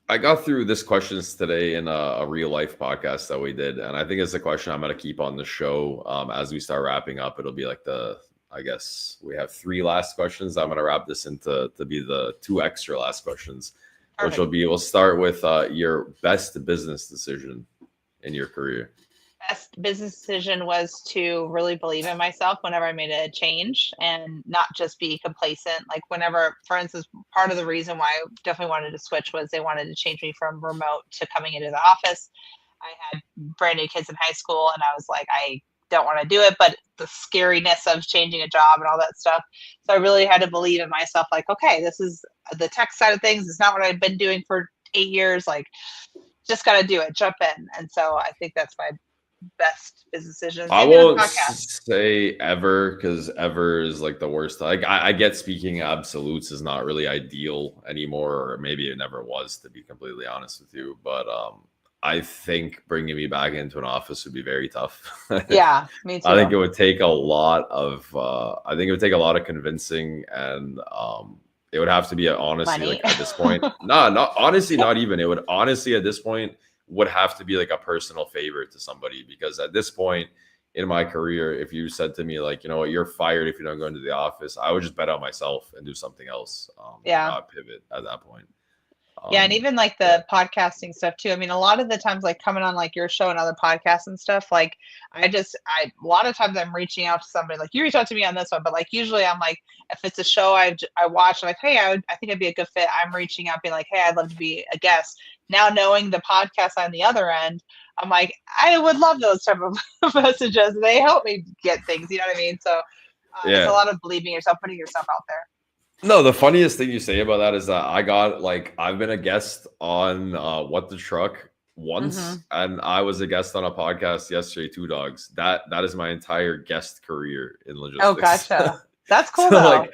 I got through this questions today in a real life podcast that we did. And I think it's a question I'm going to keep on the show. As we start wrapping up, it'll be like I guess we have 3 last questions. I'm going to wrap this into to be the 2 extra last questions, Perfect. we'll start with your best business decision in your career. Best business decision was to really believe in myself whenever I made a change and not just be complacent. Like whenever, for instance, part of the reason why I definitely wanted to switch was they wanted to change me from remote to coming into the office. I had brand new kids in high school and I was like, I don't want to do it, but the scariness of changing a job and all that stuff. So I really had to believe in myself. Like, okay, this is the tech side of things. It's not what I've been doing for 8 years. Like, just got to do it, jump in. And so I think that's my best business decisions. I won't say ever, because ever is like the worst. Like I get speaking absolutes is not really ideal anymore, or maybe it never was, to be completely honest with you. But I think bringing me back into an office would be very tough. Yeah, me too. I think it would take a lot of convincing, and it would have to be honestly like at this point. Not honestly, not even. It would honestly at this point would have to be like a personal favor to somebody, because at this point in my career, if you said to me like, you know what, you're fired if you don't go into the office, I would just bet on myself and do something else. Not pivot at that point. And even like the podcasting stuff too. I mean, a lot of the times, like coming on like your show and other podcasts and stuff, like a lot of times I'm reaching out to somebody, like you reach out to me on this one, but like usually I'm like, if it's a show I watch, I'm like, hey, I think I'd be a good fit. I'm reaching out being like, hey, I'd love to be a guest. Now knowing the podcast on the other end, I'm like, I would love those type of messages. They help me get things, you know what I mean? So it's a lot of believing in yourself, putting yourself out there. No, the funniest thing you say about that is that I've been a guest on What the Truck once, and I was a guest on a podcast yesterday, Two Dogs. That is my entire guest career in logistics. Oh, gotcha. That's cool. So, though. like,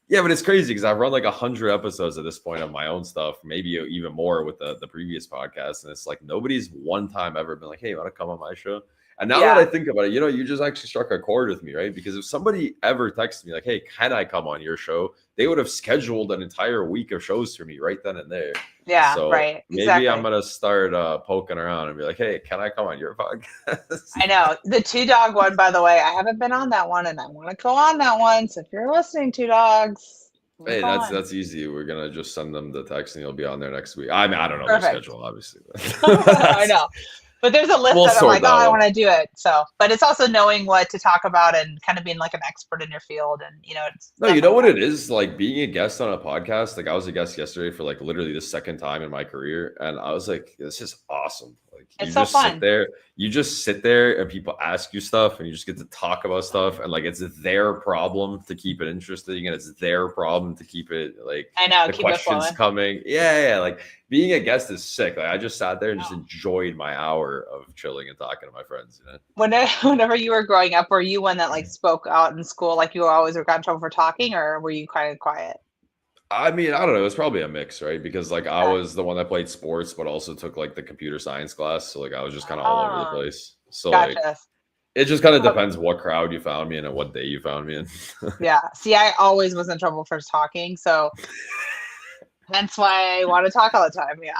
yeah, but it's crazy because I've run like 100 episodes at this point of my own stuff, maybe even more with the previous podcast, and it's like nobody's one time ever been like, "Hey, you want to come on my show?" And now that I think about it, you know, you just actually struck a chord with me, right? Because if somebody ever texted me like, "Hey, can I come on your show?" They would have scheduled an entire week of shows for me right then and there. Yeah, so right. Maybe I'm gonna start poking around and be like, "Hey, can I come on your podcast?" I know the Two Dog one, by the way. I haven't been on that one, and I want to go on that one. So if you're listening, Two Dogs, hey, that's easy. We're gonna just send them the text, and you'll be on there next week. I mean, I don't know the schedule, obviously. I know. But there's a list that I'm like, oh, I want to do it. So, but it's also knowing what to talk about and kind of being like an expert in your field. And, you know, you know what it is? Like being a guest on a podcast. Like I was a guest yesterday for like literally the second time in my career. And I was like, this is awesome. Like it's so fun. You just sit there and people ask you stuff and you just get to talk about stuff. And like, it's their problem to keep it interesting. And it's their problem to keep it like, I know, the questions coming. Yeah. Like being a guest is sick. Like I just sat there and just enjoyed my hour of chilling and talking to my friends. You know? Whenever you were growing up, were you one that like spoke out in school? Like you always got in trouble for talking, or were you kind of quiet? I mean, I don't know. It was probably a mix, right? Because like I was the one that played sports, but also took like the computer science class. So like I was just kind of all over the place. So like it just kind of depends what crowd you found me in and what day you found me in. Yeah. See, I always was in trouble for talking. So that's why I want to talk all the time. Yeah.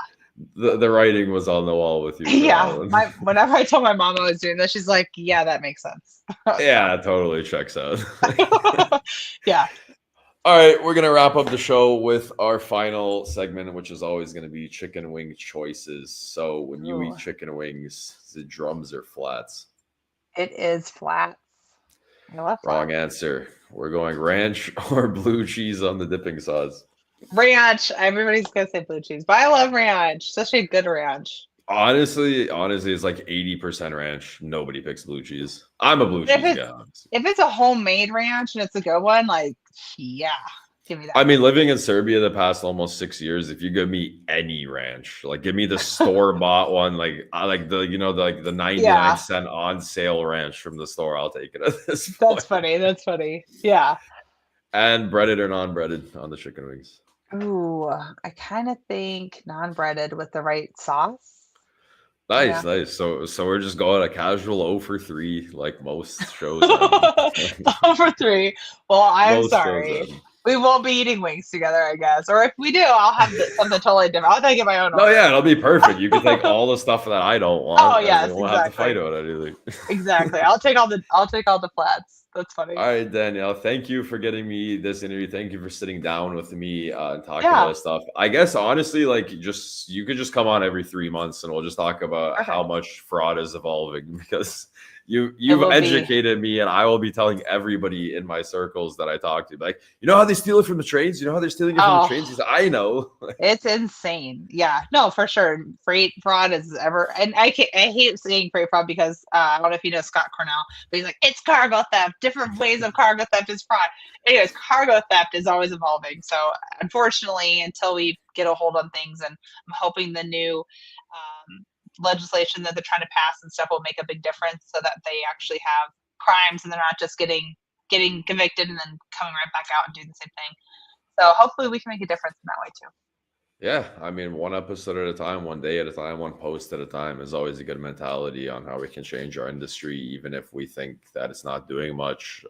The writing was on the wall with you. For Yeah, that one. whenever I told my mom I was doing this, she's like, "Yeah, that makes sense." Yeah, it totally checks out. Yeah. All right, we're gonna wrap up the show with our final segment, which is always gonna be chicken wing choices. So when you Ooh. eat chicken wings, is it drums or flats? It is flats. I love Wrong flats. answer. We're going ranch or blue cheese on the dipping sauce. Ranch. Everybody's gonna say blue cheese, but I love ranch, especially a good ranch. Honestly, it's like 80% ranch. Nobody picks blue cheese. I'm a blue If cheese it's guy, honestly. if it's a homemade ranch and it's a good one, like yeah, give me that. I mean, living in Serbia the past almost 6 years, if you give me any ranch, like give me the store bought one, like I like the the 99 cent on sale ranch from the store, I'll take it at this point. That's funny. That's funny. Yeah. And breaded or non-breaded on the chicken wings. Ooh, I kind of think non-breaded with the right sauce. Nice, Yeah. nice. So we're just going a casual 0 for 3, like most shows. Over 3. Well, I'm Most shows sorry. end. We won't be eating wings together, I guess. Or if we do, I'll have something totally different. I'll take it my own No, order. yeah, it'll be perfect. You can take all the stuff that I don't want. Oh, and yes, we won't have to exactly. fight about anything. Exactly. I'll take all the flats. That's funny. All right, Danielle, thank you for getting me this interview. Thank you for sitting down with me and talking Yeah. about this stuff. I guess honestly, like you could just come on every 3 months and we'll just talk about Okay. how much fraud is evolving because you've will be- educated me and I will be telling everybody in my circles that I talk to, like, you know how they steal it from the trains? You know how they're stealing it from the trains? He's like, I know. It's insane. Yeah, no, for sure. Freight fraud is ever, and I hate saying freight fraud because I don't know if you know Scott Cornell, but he's like, it's cargo theft. Different ways of cargo theft is fraud. Anyways, cargo theft is always evolving. So unfortunately, until we get a hold on things, and I'm hoping the new legislation that they're trying to pass and stuff will make a big difference, so that they actually have crimes and they're not just getting convicted and then coming right back out and doing the same thing. So hopefully we can make a difference in that way too. Yeah, I mean, one episode at a time, one day at a time, one post at a time is always a good mentality on how we can change our industry, even if we think that it's not doing much.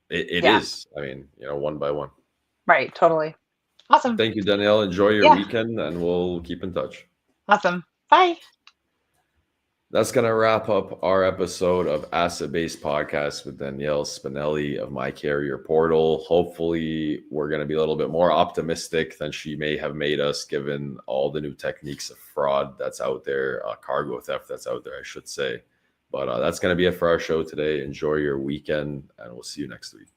It is. I mean, one by one. Right, totally. Awesome. Thank you, Danielle. Enjoy your weekend, and we'll keep in touch. Awesome. Bye. That's going to wrap up our episode of Asset Based Podcast with Danielle Spinelli of My Carrier Portal. Hopefully, we're going to be a little bit more optimistic than she may have made us, given all the new techniques of fraud that's out there, cargo theft that's out there, I should say. But that's going to be it for our show today. Enjoy your weekend, and we'll see you next week.